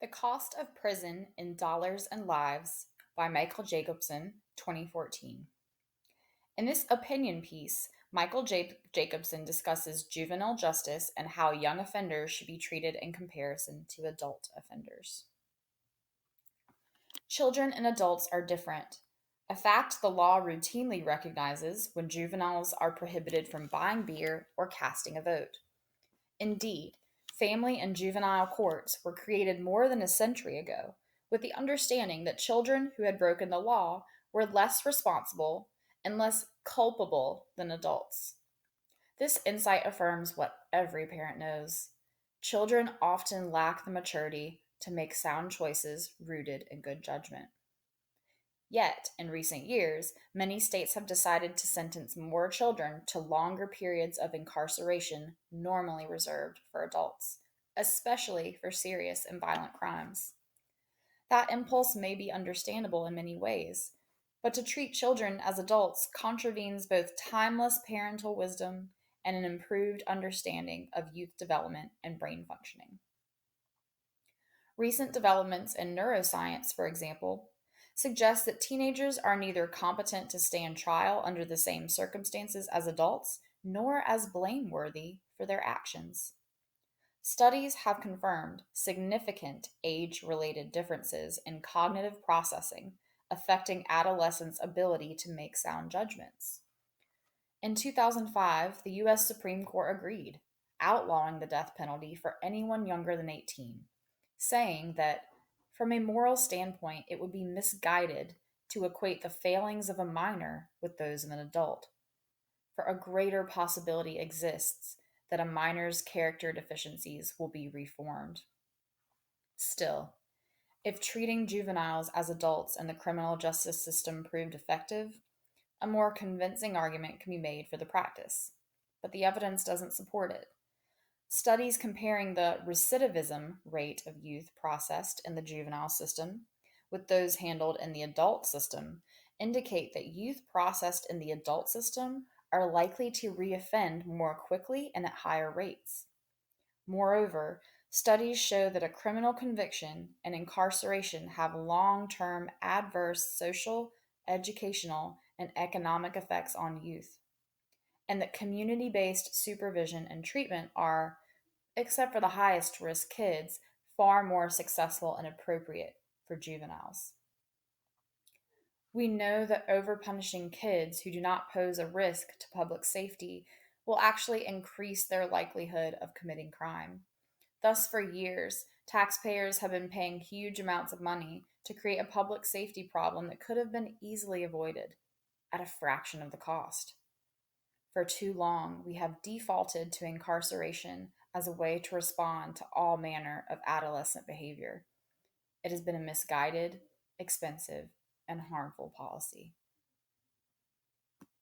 The Cost of Prison in Dollars and Lives by Michael Jacobsen, 2014. In this opinion piece, Jacobsen discusses juvenile justice and how young offenders should be treated in comparison to adult offenders. Children and adults are different, a fact the law routinely recognizes when juveniles are prohibited from buying beer or casting a vote. Indeed, family and juvenile courts were created more than a century ago, with the understanding that children who had broken the law were less responsible and less culpable than adults. This insight affirms what every parent knows. Children often lack the maturity to make sound choices rooted in good judgment. Yet, in recent years, many states have decided to sentence more children to longer periods of incarceration normally reserved for adults, especially for serious and violent crimes. That impulse may be understandable in many ways, but to treat children as adults contravenes both timeless parental wisdom and an improved understanding of youth development and brain functioning. Recent developments in neuroscience, for example, suggest that teenagers are neither competent to stand trial under the same circumstances as adults, nor as blameworthy for their actions. Studies have confirmed significant age related differences in cognitive processing affecting adolescents' ability to make sound judgments. In 2005, the U.S. Supreme Court agreed, outlawing the death penalty for anyone younger than 18, saying that, from a moral standpoint, it would be misguided to equate the failings of a minor with those of an adult, for a greater possibility exists that a minor's character deficiencies will be reformed. Still, if treating juveniles as adults in the criminal justice system proved effective, a more convincing argument can be made for the practice, but the evidence doesn't support it. Studies comparing the recidivism rate of youth processed in the juvenile system with those handled in the adult system indicate that youth processed in the adult system are likely to reoffend more quickly and at higher rates. Moreover, studies show that a criminal conviction and incarceration have long term adverse social, educational, and economic effects on youth, and that community based supervision and treatment are, except for the highest risk kids, far more successful and appropriate for juveniles. We know that overpunishing kids who do not pose a risk to public safety will actually increase their likelihood of committing crime. Thus, for years, taxpayers have been paying huge amounts of money to create a public safety problem that could have been easily avoided at a fraction of the cost. For too long, we have defaulted to incarceration as a way to respond to all manner of adolescent behavior. It has been a misguided, expensive, and harmful policy.